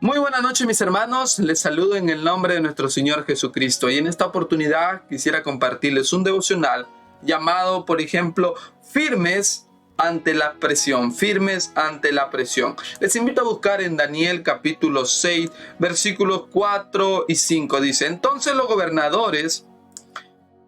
Muy buenas noches, mis hermanos. Les saludo en el nombre de nuestro Señor Jesucristo. Y en esta oportunidad quisiera compartirles un devocional llamado, por ejemplo, Firmes ante la presión. Firmes ante la presión. Les invito a buscar en Daniel capítulo 6, versículos 4 y 5. Dice: entonces los gobernadores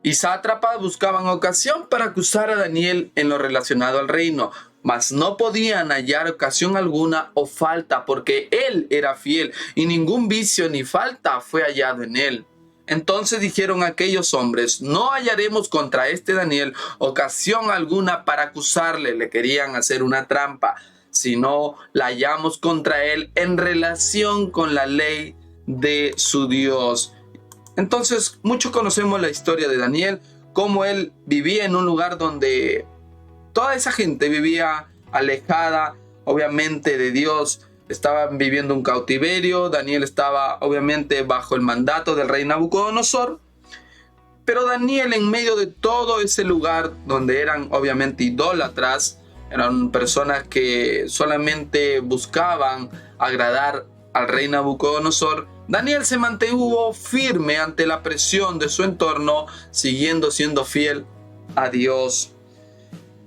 y sátrapas buscaban ocasión para acusar a Daniel en lo relacionado al reino, mas no podían hallar ocasión alguna o falta, porque él era fiel, y ningún vicio ni falta fue hallado en él. Entonces dijeron aquellos hombres: no hallaremos contra este Daniel ocasión alguna para acusarle. Le querían hacer una trampa, sino la hallamos contra él en relación con la ley de su Dios. Entonces, muchos conocemos la historia de Daniel, cómo él vivía en un lugar donde toda esa gente vivía alejada, obviamente, de Dios. Estaban viviendo un cautiverio. Daniel estaba, obviamente, bajo el mandato del rey Nabucodonosor. Pero Daniel, en medio de todo ese lugar donde eran, obviamente, idólatras, eran personas que solamente buscaban agradar al rey Nabucodonosor, Daniel se mantuvo firme ante la presión de su entorno, siendo fiel a Dios.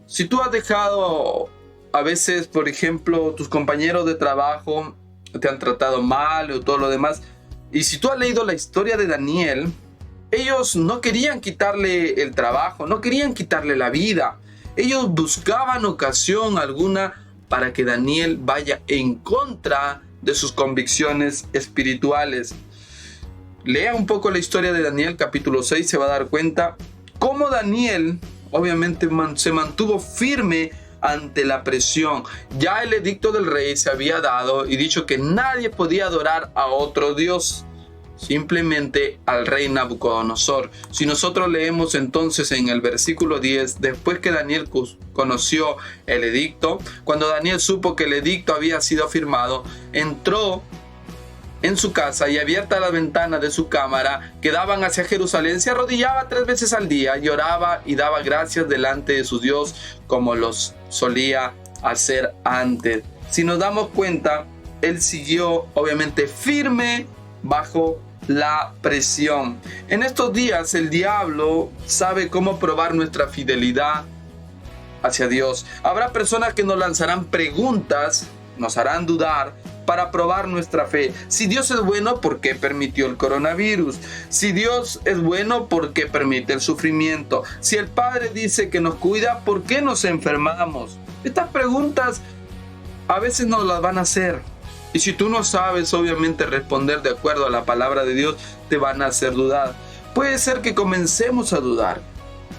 Si tú has dejado a veces, por ejemplo, tus compañeros de trabajo te han tratado mal o todo lo demás, y si tú has leído la historia de Daniel, ellos no querían quitarle el trabajo, no querían quitarle la vida. Ellos buscaban ocasión alguna para que Daniel vaya en contra de sus convicciones espirituales. Lea un poco la historia de Daniel capítulo 6, se va a dar cuenta cómo Daniel obviamente se mantuvo firme ante la presión. Ya el edicto del rey se había dado y dicho que nadie podía adorar a otro Dios, simplemente al rey Nabucodonosor. Si nosotros leemos entonces en el versículo 10, después que Daniel conoció el edicto, cuando Daniel supo que el edicto había sido firmado, entró en su casa y, abierta la ventana de su cámara que daban hacia Jerusalén, se arrodillaba 3 veces al día, lloraba y daba gracias delante de su Dios, como los solía hacer antes. Si nos damos cuenta, él siguió obviamente firme bajo la presión. En estos días el diablo sabe cómo probar nuestra fidelidad hacia Dios. Habrá personas que nos lanzarán preguntas, nos harán dudar para probar nuestra fe. Si Dios es bueno, ¿por qué permitió el coronavirus? Si Dios es bueno, ¿por qué permite el sufrimiento? Si el Padre dice que nos cuida, ¿por qué nos enfermamos? Estas preguntas a veces nos las van a hacer. Y si tú no sabes, obviamente, responder de acuerdo a la palabra de Dios, te van a hacer dudar. Puede ser que comencemos a dudar.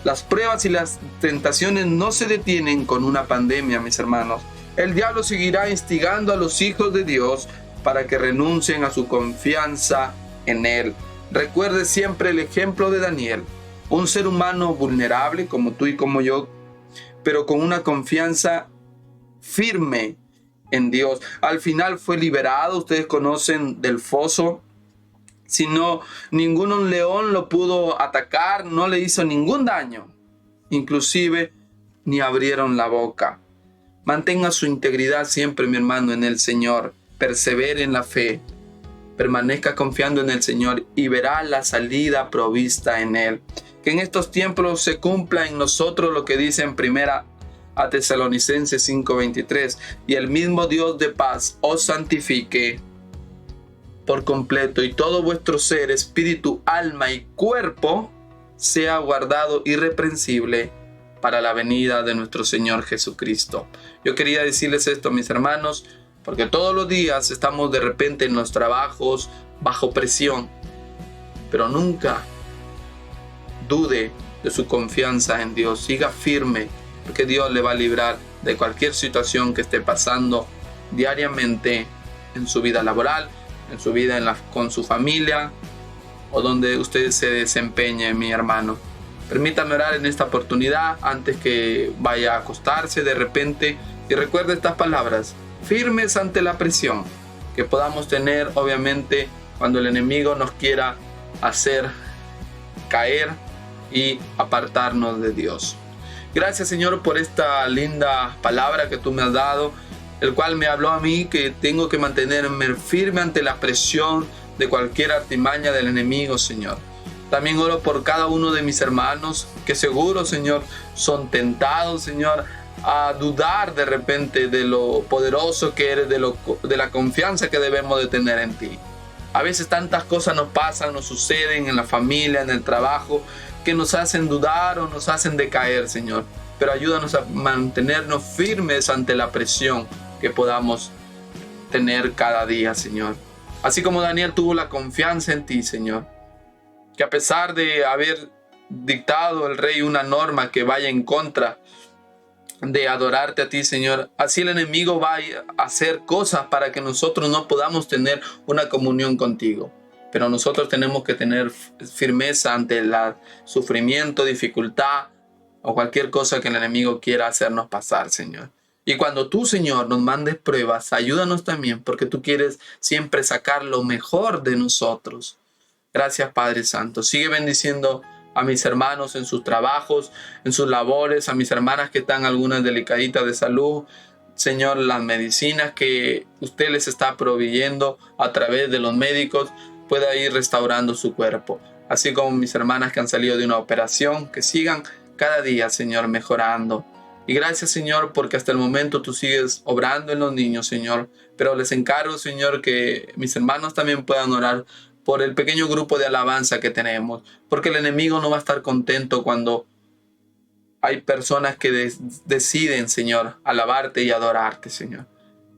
Las pruebas y las tentaciones no se detienen con una pandemia, mis hermanos. El diablo seguirá instigando a los hijos de Dios para que renuncien a su confianza en Él. Recuerde siempre el ejemplo de Daniel, un ser humano vulnerable como tú y como yo, pero con una confianza firme en Dios. Al final fue liberado. Ustedes conocen del foso. Si no, ningún león lo pudo atacar, no le hizo ningún daño. Inclusive ni abrieron la boca. Mantenga su integridad siempre, mi hermano, en el Señor. Persevere en la fe. Permanezca confiando en el Señor y verá la salida provista en Él. Que en estos tiempos se cumpla en nosotros lo que dice en Primera a Tesalonicenses 5:23. Y el mismo Dios de paz os santifique por completo, y todo vuestro ser, espíritu, alma y cuerpo sea guardado irreprensible para la venida de nuestro Señor Jesucristo. Yo quería decirles esto, mis hermanos, porque todos los días estamos de repente en los trabajos bajo presión, pero nunca dude de su confianza en Dios. Siga firme, porque Dios le va a librar de cualquier situación que esté pasando diariamente en su vida laboral, en su vida con su familia o donde usted se desempeñe, mi hermano. Permítame orar en esta oportunidad antes que vaya a acostarse de repente, y recuerde estas palabras: firmes ante la presión que podamos tener, obviamente, cuando el enemigo nos quiera hacer caer y apartarnos de Dios. Gracias, Señor, por esta linda palabra que tú me has dado. el cual me habló a mí que tengo que mantenerme firme ante la presión de cualquier artimaña del enemigo, Señor. También oro por cada uno de mis hermanos que seguro, Señor, son tentados, Señor, a dudar de repente de lo poderoso que eres, de la confianza que debemos de tener en ti. A veces tantas cosas nos pasan, nos suceden en la familia, en el trabajo, que nos hacen dudar o nos hacen decaer, Señor. Pero ayúdanos a mantenernos firmes ante la presión que podamos tener cada día, Señor. Así como Daniel tuvo la confianza en ti, Señor, que a pesar de haber dictado el rey una norma que vaya en contra de adorarte a ti, Señor, así el enemigo va a hacer cosas para que nosotros no podamos tener una comunión contigo. Pero nosotros tenemos que tener firmeza ante el sufrimiento, dificultad o cualquier cosa que el enemigo quiera hacernos pasar, Señor. Y cuando tú, Señor, nos mandes pruebas, ayúdanos también, porque tú quieres siempre sacar lo mejor de nosotros. Gracias, Padre Santo. Sigue bendiciendo a mis hermanos en sus trabajos, en sus labores, a mis hermanas que están algunas delicaditas de salud. Señor, las medicinas que usted les está proveyendo a través de los médicos pueda ir restaurando su cuerpo. Así como mis hermanas que han salido de una operación, que sigan cada día, Señor, mejorando. Y gracias, Señor, porque hasta el momento tú sigues obrando en los niños, Señor. Pero les encargo, Señor, que mis hermanos también puedan orar por el pequeño grupo de alabanza que tenemos. Porque el enemigo no va a estar contento cuando hay personas que deciden, Señor, alabarte y adorarte, Señor.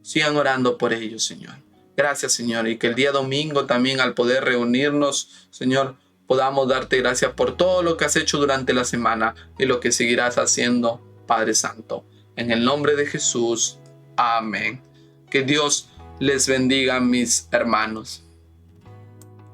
Sigan orando por ellos, Señor. Gracias, Señor. Y que el día domingo también, al poder reunirnos, Señor, podamos darte gracias por todo lo que has hecho durante la semana y lo que seguirás haciendo, Padre Santo. En el nombre de Jesús. Amén. Que Dios les bendiga, mis hermanos.